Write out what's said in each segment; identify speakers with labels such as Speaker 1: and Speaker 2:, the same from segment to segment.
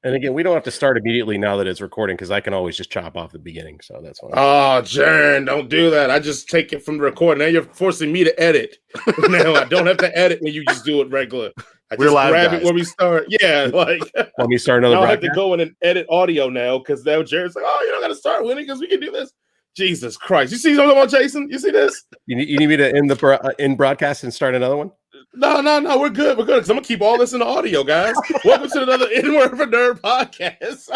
Speaker 1: And again, we don't have to start immediately now that it's recording because I can always just chop off the beginning. So that's fine.
Speaker 2: Oh, Jern, don't do that. I just take it from the recording. Now you're forcing me to edit. Now I don't have to edit when you just do it regular. I just grab it when we start. Yeah, like
Speaker 1: let me start another.
Speaker 2: Now I have to go in and edit audio now because now Jared's like, "Oh, you don't got to start winning because we can do this." Jesus Christ! You see something on Jason? You see this?
Speaker 1: You need me to end the end broadcast and start another one?
Speaker 2: No, we're good. We're good because I'm gonna keep all this in the audio, guys. Welcome to another N-Word for Nerd podcast.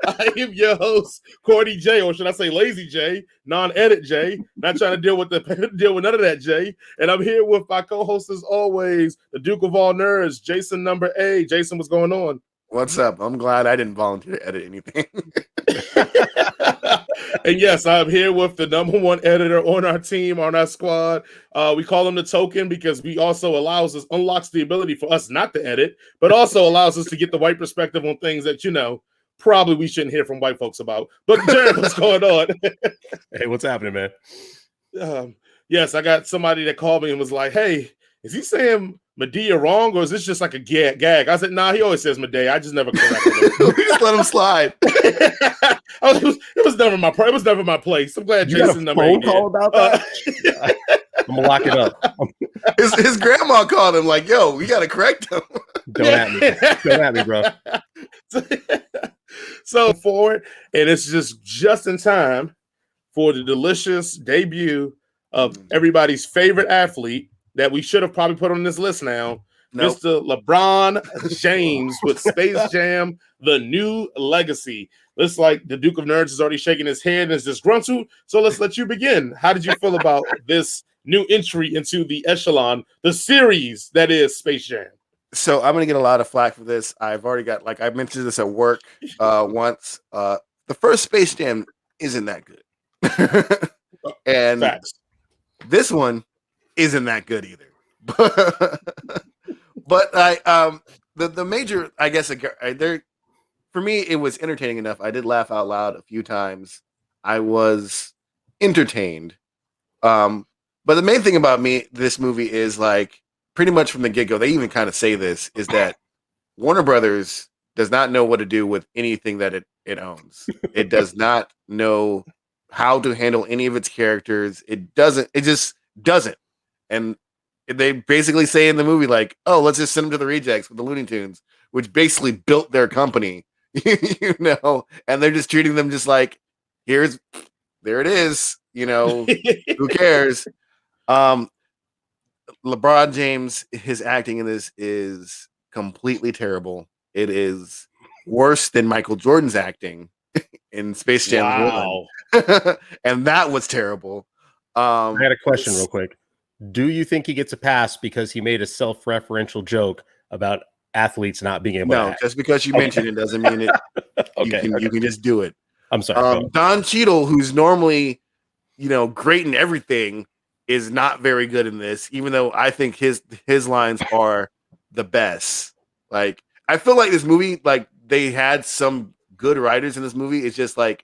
Speaker 2: I am your host, Cordy J, or should I say Lazy J, non-edit J. Not trying to deal with none of that J. And I'm here with my co-host as always, the Duke of all nerds, Jason number A. Jason, what's going on?
Speaker 3: What's up? I'm glad I didn't volunteer to edit anything.
Speaker 2: And yes, I'm here with the number one editor on our team, on our squad. We call him the token because we also unlocks the ability for us not to edit, but also allows us to get the white perspective on things that, probably we shouldn't hear from white folks about. But Jared, what's going on?
Speaker 1: Hey, what's happening, man?
Speaker 2: Yes, I got somebody that called me and was like, "Hey, is he saying Medea wrong, or is this just like a gag?" I said, "Nah, he always says Medea. I just never corrected him."
Speaker 3: We just let him slide.
Speaker 2: It was never my place. I'm glad
Speaker 1: you
Speaker 2: Jason
Speaker 1: got a phone call about that. I'm gonna lock it up.
Speaker 3: His grandma called him like, "Yo, we gotta correct him."
Speaker 1: Don't at me, bro.
Speaker 2: So forward, and it's just in time for the delicious debut of everybody's favorite athlete that we should have probably put on this list now. Nope. Mr. LeBron James with Space Jam: The New Legacy. Looks like the Duke of Nerds is already shaking his head and is disgruntled. So let's let you begin. How did you feel about this new entry into the echelon, the series that is Space Jam?
Speaker 3: So I'm gonna get a lot of flack for this. I've already got, I mentioned this at work once. The first Space Jam isn't that good, and
Speaker 2: Facts.
Speaker 3: This one isn't that good either. But the major, I guess, for me, it was entertaining enough. I did laugh out loud a few times. I was entertained. But the main thing about this movie is pretty much from the get-go, they even kind of say this, is that Warner Brothers does not know what to do with anything that it owns. It does not know how to handle any of its characters. It just doesn't. And they basically say in the movie, "Oh, let's just send them to the rejects with the Looney Tunes," which basically built their company, and they're just treating them just like, there it is, who cares? LeBron James, his acting in this is completely terrible. It is worse than Michael Jordan's acting in Space Jam 1. And that was terrible.
Speaker 1: I had a question real quick. Do you think he gets a pass because he made a self-referential joke about athletes not being able to act?
Speaker 3: Just because you mentioned it doesn't mean it. You can just do it.
Speaker 1: I'm sorry.
Speaker 3: Don Cheadle, who's normally, great in everything, is not very good in this, even though I think his lines are the best. I feel like this movie, they had some good writers in this movie. It's just the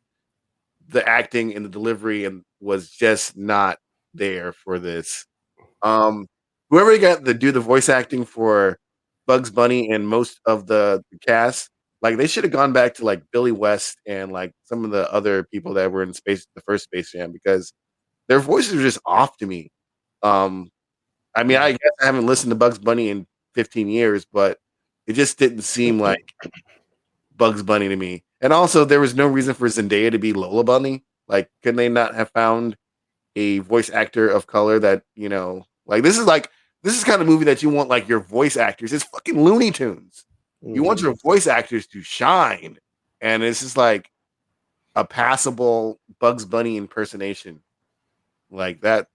Speaker 3: acting and the delivery was just not there for this. Whoever got to do the voice acting for Bugs Bunny and most of the cast, they should have gone back to Billy West and some of the other people that were in the first Space Jam, because their voices are just off to me. I guess I haven't listened to Bugs Bunny in 15 years, but it just didn't seem like Bugs Bunny to me. And also, there was no reason for Zendaya to be Lola Bunny. Couldn't they not have found a voice actor of color that, this is kind of movie that you want your voice actors. It's fucking Looney Tunes. You want your voice actors to shine. And it's just a passable Bugs Bunny impersonation that.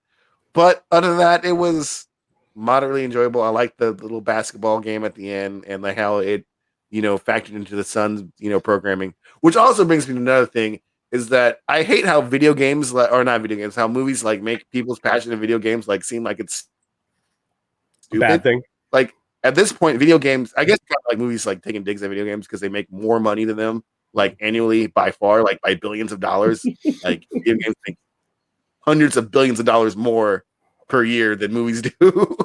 Speaker 3: But other than that, it was moderately enjoyable. I liked the little basketball game at the end and how it, factored into the Suns, programming. Which also brings me to another thing, is that I hate how video games, or not video games, how movies make people's passion in video games seem like it's stupid.
Speaker 1: Bad thing.
Speaker 3: At this point, video games, I guess, movies taking digs at video games because they make more money than them, annually by far, by billions of dollars. Video games make hundreds of billions of dollars more per year than movies do.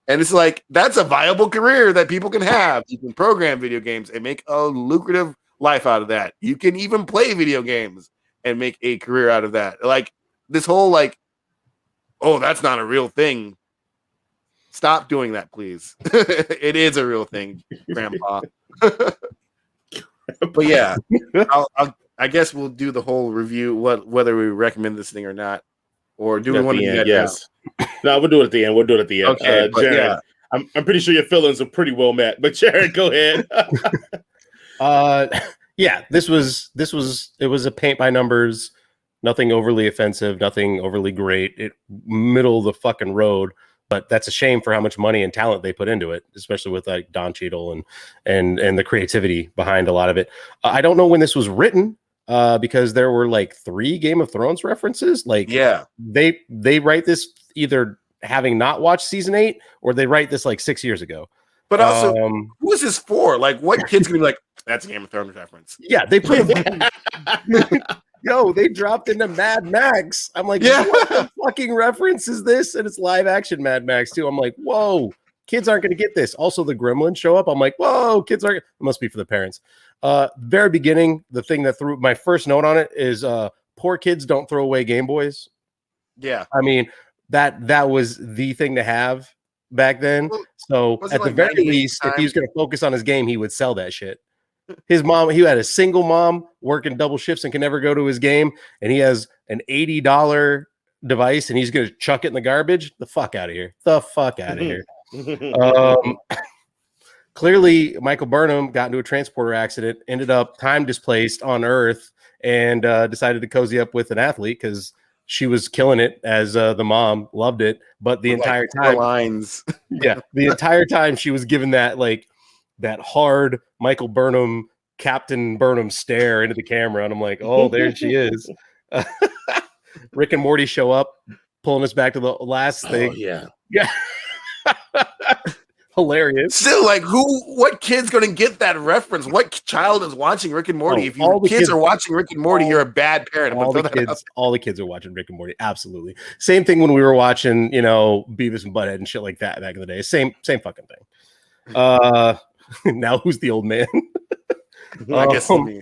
Speaker 3: And it's like, that's a viable career that people can have. You can program video games and make a lucrative life out of that. You can even play video games and make a career out of that. Like this whole like, oh, that's not a real thing. Stop doing that, please. It is a real thing, Grandpa. But yeah, I guess we'll do the whole review, whether we recommend this thing or not. Or do we want to do that now?
Speaker 2: No, we'll do it at the end. We'll do it at the end.
Speaker 3: Okay,
Speaker 2: Jared,
Speaker 3: yeah.
Speaker 2: I'm pretty sure your feelings are pretty well met. But Jared, go ahead.
Speaker 1: Yeah, it was a paint by numbers, nothing overly offensive, nothing overly great. It middle of the fucking road, but that's a shame for how much money and talent they put into it, especially with like Don Cheadle and the creativity behind a lot of it. I don't know when this was written. Because there were like 3 Game of Thrones references. Like,
Speaker 3: yeah,
Speaker 1: they write this either having not watched season 8 or they write this like 6 years ago.
Speaker 3: But also, who is this for? Like, what kid's gonna be like, that's a Game of Thrones reference?
Speaker 1: Yeah, they put yo, they dropped into Mad Max. I'm like,
Speaker 3: yeah,
Speaker 1: what the fucking reference is this? And it's live action Mad Max too. I'm like, whoa. Kids aren't going to get this. Also, the Gremlins show up. I'm like, whoa, kids aren't. It must be for the parents. Very beginning, the thing that threw my first note on it is poor kids don't throw away Game Boys.
Speaker 3: Yeah.
Speaker 1: I mean, that was the thing to have back then. So at the very least, if he was going to focus on his game, he would sell that shit. His mom, he had a single mom working double shifts and can never go to his game. And he has an $80 device and he's going to chuck it in the garbage. The fuck out of here. The fuck out of here. Clearly Michael Burnham got into a transporter accident, ended up time displaced on Earth, and decided to cozy up with an athlete because she was killing it as the mom loved it. But the entire time, the entire time she was given that like that hard Michael Burnham, Captain Burnham stare into the camera, and I'm like, oh, there she is. Rick and Morty show up, pulling us back to the last thing.
Speaker 2: Oh,
Speaker 1: yeah. Hilarious.
Speaker 3: Still, like, what kid's gonna get that reference? What child is watching Rick and Morty? If your kids are watching Rick and Morty, you're a bad parent.
Speaker 1: All the kids are watching Rick and Morty. Absolutely. Same thing when we were watching, Beavis and Butthead and shit like that back in the day. Same fucking thing. Now who's the old man?
Speaker 3: I guess me.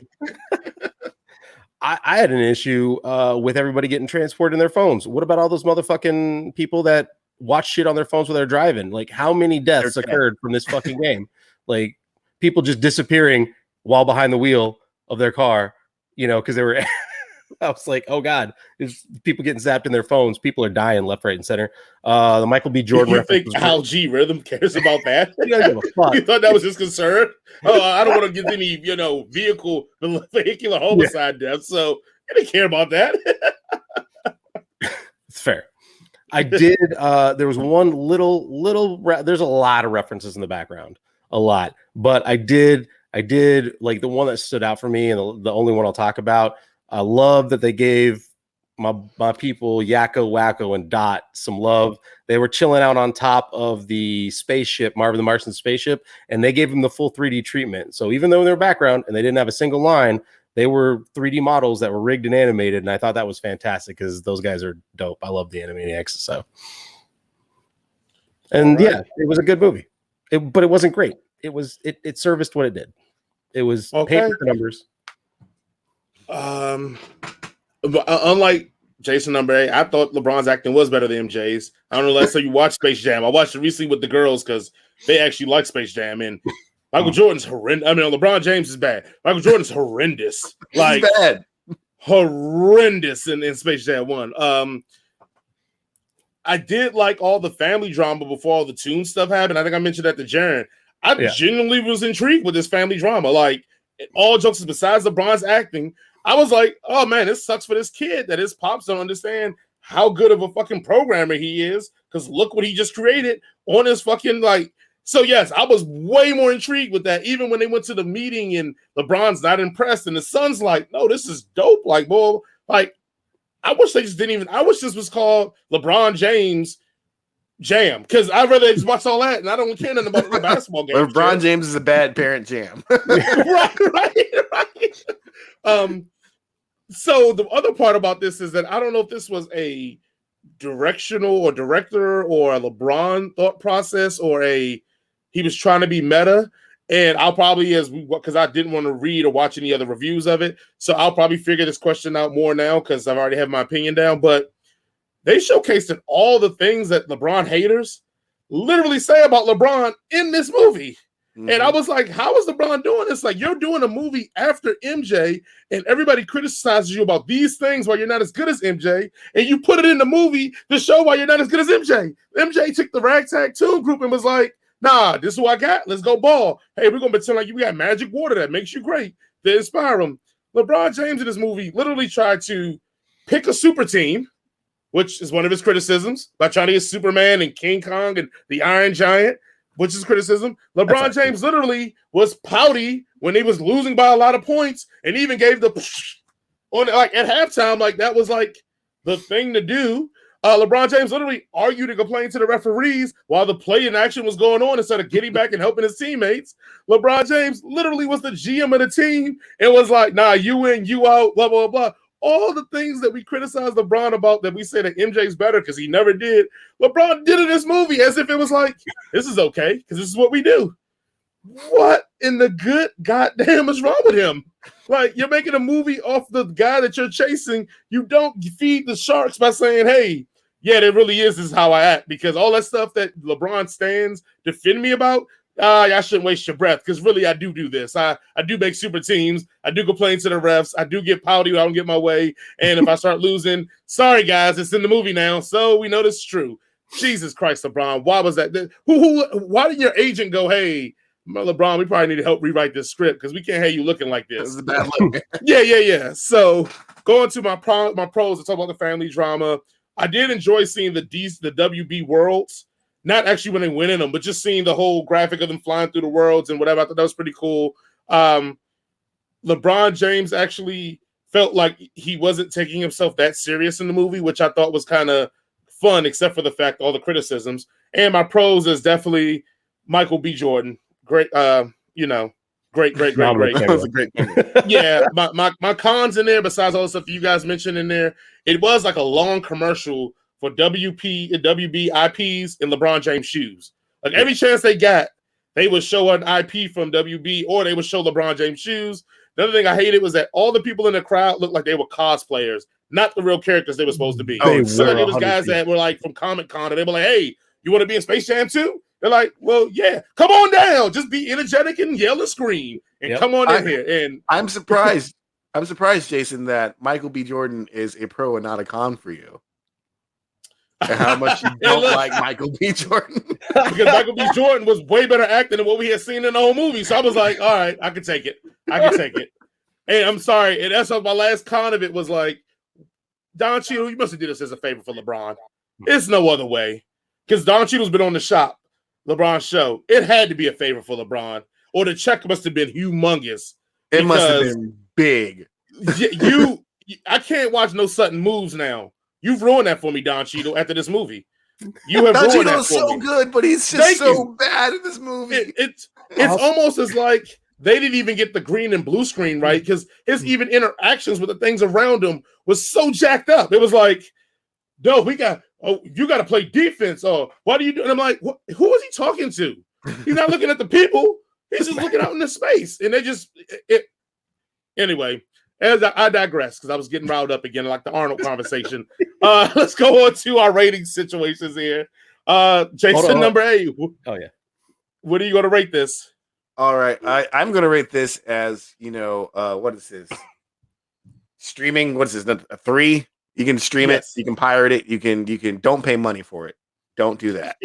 Speaker 1: I had an issue with everybody getting transported in their phones. What about all those motherfucking people that watch shit on their phones while they're driving? Like, how many deaths occurred from this fucking game? Like, people just disappearing while behind the wheel of their car, because they were. I was like, oh god, there's people getting zapped in their phones. People are dying left, right, and center. The Michael B. Jordan.
Speaker 2: You think Al G Rhythm cares about that?
Speaker 1: You
Speaker 2: thought that was his concern? Oh, I don't want to get any, vehicular homicide deaths. So he didn't care about that.
Speaker 1: It's fair. I did. There was one little. There's a lot of references in the background, a lot. But I did like the one that stood out for me, and the only one I'll talk about. I love that they gave my people Yakko, Wacko, and Dot some love. They were chilling out on top of the spaceship, Marvin the Martian spaceship, and they gave them the full 3D treatment. So even though in their background and they didn't have a single line, they were 3D models that were rigged and animated, and I thought that was fantastic because those guys are dope. I love the Animaniacs. So, and yeah, it was a good movie, but it wasn't great. It serviced what it did. It was paid for the numbers.
Speaker 2: But unlike Jason number 8, I thought LeBron's acting was better than MJ's. I don't know. Last time you watched Space Jam, I watched it recently with the girls because they actually like Space Jam. And Michael Jordan's horrendous. I mean, LeBron James is bad. Michael Jordan's horrendous. Like
Speaker 3: bad,
Speaker 2: horrendous in Space Jam 1. I did like all the family drama before all the Toon stuff happened. I think I mentioned that to Jaren. I genuinely was intrigued with this family drama. Like, all jokes besides LeBron's acting, I was like, oh man, this sucks for this kid that his pops don't understand how good of a fucking programmer he is. Because look what he just created on his fucking like. So yes, I was way more intrigued with that. Even when they went to the meeting and LeBron's not impressed, and the son's like, no, this is dope. Like, boy, like, I wish they just didn't even. I wish this was called LeBron James Jam, because I'd rather just watch all that, and I don't care nothing about the basketball game.
Speaker 3: LeBron James is a bad parent jam.
Speaker 2: right. So the other part about this is that I don't know if this was a directional or director or a LeBron thought process or he was trying to be meta. And I'll probably, because I didn't want to read or watch any other reviews of it, so I'll probably figure this question out more now because I've already have my opinion down. But they showcased all the things that LeBron haters literally say about LeBron in this movie. Mm-hmm. And I was like, how is LeBron doing this? Like, you're doing a movie after MJ, and everybody criticizes you about these things while you're not as good as MJ, and you put it in the movie to show why you're not as good as MJ. MJ took the Ragtag 2 group and was like, nah, this is what I got. Let's go ball. Hey, we're going to pretend like we got magic water that makes you great to inspire them. LeBron James in this movie literally tried to pick a super team, which is one of his criticisms, by trying to get Superman and King Kong and the Iron Giant, which is criticism. LeBron James literally was pouty when he was losing by a lot of points and even gave the on like at halftime, like that was like the thing to do. LeBron James literally argued and complained to the referees while the play in action was going on instead of getting back and helping his teammates. LeBron James literally was the GM of the team and was like, nah, you in, you out, blah, blah, blah. All the things that we criticize LeBron about that we say that MJ's better because he never did, LeBron did in this movie as if it was like, this is okay because this is what we do. What in the good goddamn is wrong with him? Like, you're making a movie off the guy that you're chasing. You don't feed the sharks by saying, hey, yeah, there really is. This is how I act. Because all that stuff that LeBron stands defend me about, I shouldn't waste your breath. Because really, I do this. I do make super teams. I do complain to the refs. I do get pouty when I don't get my way. And if I start losing, sorry, guys, it's in the movie now. So we know this is true. Jesus Christ, LeBron. Why was that? Why did your agent go, hey, LeBron, we probably need to help rewrite this script because we can't have you looking like this.
Speaker 3: A bad look.
Speaker 2: Yeah. So going to my pros to talk about the family drama, I did enjoy seeing the WB worlds, not actually when they went in them, but just seeing the whole graphic of them flying through the worlds and whatever. I thought that was pretty cool. LeBron James actually felt like he wasn't taking himself that serious in the movie, which I thought was kind of fun, except for the fact all the criticisms. And my pros is definitely Michael B. Jordan. Great, great. That
Speaker 3: was a great movie.
Speaker 2: Yeah, my cons in there, besides all the stuff you guys mentioned in there, it was like a long commercial for WB IPs in LeBron James shoes. Like every chance they got, they would show an IP from WB or they would show LeBron James shoes. The other thing I hated was that all the people in the crowd looked like they were cosplayers, not the real characters they were supposed to be.
Speaker 1: It
Speaker 2: was guys that were like from Comic Con, and they were like, hey, you want to be in Space Jam too? They're like, well, yeah, come on down. Just be energetic and yell and scream and come on in here. And
Speaker 3: I'm surprised. I'm surprised, Jason, that Michael B. Jordan is a pro and not a con for you. And how much you don't like Michael B. Jordan.
Speaker 2: Because Michael B. Jordan was way better acting than what we had seen in the whole movie. So I was like, all right, I can take it. Hey, I'm sorry. And that's my last con of it was like, Don Cheadle, you must have did this as a favor for LeBron. It's no other way. Because Don Cheadle's been on the LeBron show. It had to be a favor for LeBron, or the check must have been humongous.
Speaker 3: It must have been big.
Speaker 2: I can't watch no sudden moves now. You've ruined that for me, Don Cheadle. After this movie, you have
Speaker 3: Don
Speaker 2: ruined
Speaker 3: Cheadle's
Speaker 2: that for
Speaker 3: so
Speaker 2: me.
Speaker 3: good, but he's just bad in this movie.
Speaker 2: It's almost as like they didn't even get the green and blue screen right because his even interactions with the things around him was so jacked up. It was like, no, you got to play defense. Or why do you do? And I'm like, who is he talking to? He's not looking at the people. He's just looking out into space. And they just anyway. As I digress because I was getting riled up again, like the Arnold conversation. Let's go on to our rating situations here. Jason, number 8.
Speaker 1: Oh yeah.
Speaker 2: What are you going to rate this?
Speaker 3: All right, I'm going to rate this as what is this? Streaming. What is this? A 3. You can stream it. You can pirate it. You can. Don't pay money for it. Don't do that.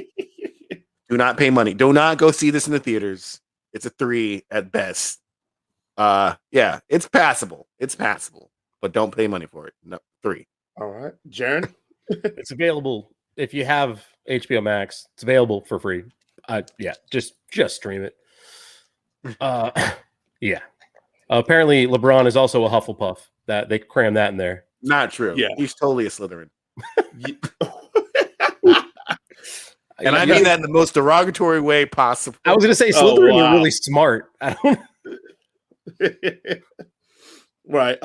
Speaker 3: Do not pay money. Do not go see this in the theaters. It's a 3 at best. Yeah, it's passable. But don't pay money for it. No, 3.
Speaker 2: All right, Jaron.
Speaker 1: It's available if you have HBO Max. It's available for free. Yeah, just stream it. Yeah. Apparently, LeBron is also a Hufflepuff. That they cram that in there.
Speaker 3: Not true.
Speaker 2: Yeah,
Speaker 3: he's totally a Slytherin. And I mean that in the most derogatory way possible.
Speaker 1: I was going to say Slytherin are really smart. I don't.
Speaker 2: Right.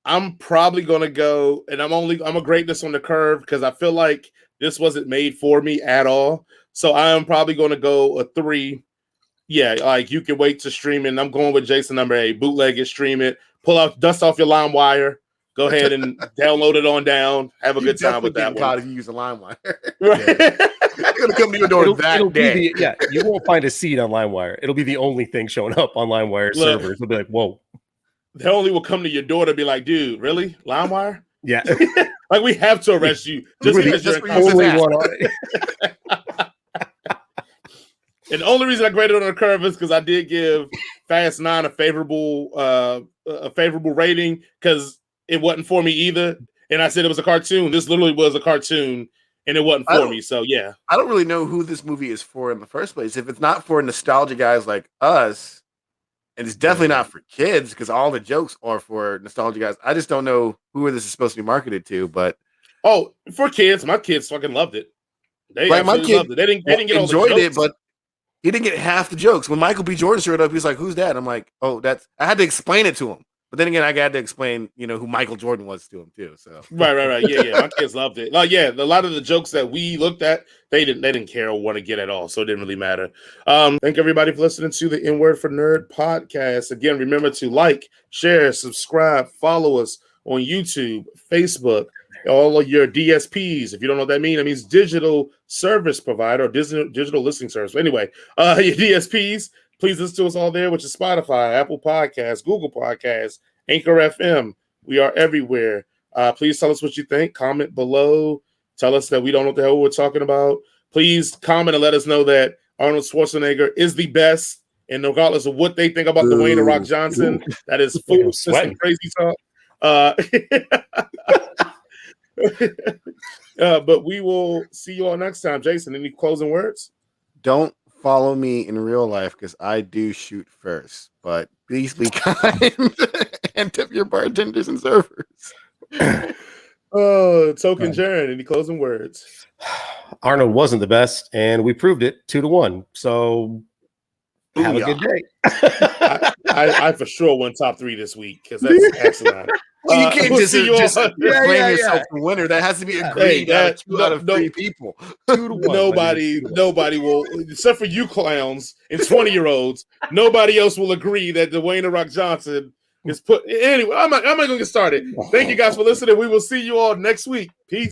Speaker 2: I'm probably gonna go, and I'm gonna grade this on the curve because I feel like this wasn't made for me at all. So I am probably gonna go a 3. Yeah, like you can wait to stream it. And I'm going with Jason number 8. Bootleg it, stream it, dust off your LimeWire. Go ahead and download it on down. Have a good time with that one.
Speaker 3: Caught if you use a LimeWire.
Speaker 2: Right.
Speaker 3: It's gonna come to your door that day.
Speaker 1: You won't find a seed on LimeWire. It'll be the only thing showing up on LimeWire servers. It'll be like, whoa.
Speaker 2: They only will come to your door to be like, dude, really? LimeWire?
Speaker 1: Yeah.
Speaker 2: Like we have to arrest you just because you're
Speaker 1: the only one on it.
Speaker 2: And the only reason I graded on the curve is because I did give Fast 9 a favorable rating because it wasn't for me either. And I said it was a cartoon. This literally was a cartoon, and it wasn't for me. So yeah,
Speaker 3: I don't really know who this movie is for in the first place. If it's not for nostalgia guys like us, and it's definitely not for kids because all the jokes are for nostalgia guys. I just don't know who this is supposed to be marketed to. But
Speaker 2: for kids, my kids fucking loved it. They
Speaker 3: my kid
Speaker 2: loved it. They didn't get all
Speaker 3: enjoyed
Speaker 2: the jokes.
Speaker 3: it, but he didn't get half the jokes. When Michael B. Jordan showed up, he's like, "Who's that?" I'm like, "Oh, that's." I had to explain it to him, but then again, I had to explain, who Michael Jordan was to him too. So
Speaker 2: right, yeah. My kids loved it. Like, yeah, a lot of the jokes that we looked at, they didn't care or want to get at all, so it didn't really matter. Thank everybody for listening to the N Word for Nerd podcast. Again, remember to like, share, subscribe, follow us on YouTube, Facebook. All of your DSPs, if you don't know what that means, it means digital service provider or digital listening service. Anyway, your DSPs, please listen to us all there, which is Spotify, Apple Podcasts, Google Podcasts, Anchor FM. We are everywhere. Please tell us what you think. Comment below. Tell us that we don't know what the hell we're talking about. Please comment and let us know that Arnold Schwarzenegger is the best. And regardless of what they think about Dwayne "The Rock" Johnson, that is foolishness and crazy talk. But we will see you all next time. Jason, any closing words?
Speaker 3: Don't follow me in real life because I do shoot first, but please be kind and tip your bartenders and servers.
Speaker 2: Token Jaren, any closing words?
Speaker 1: Arnold wasn't the best, and we proved it 2-1. So have a good day.
Speaker 2: I for sure won top 3 this week because that's excellent.
Speaker 3: You can't just claim yourself the winner. That has to be agreed out of 2 out of 3 people.
Speaker 2: 2-1. Nobody will, except for you clowns and 20-year-olds. Nobody else will agree that Dwayne "The Rock" Johnson is put. Anyway, I'm not going to get started. Thank you guys for listening. We will see you all next week. Peace.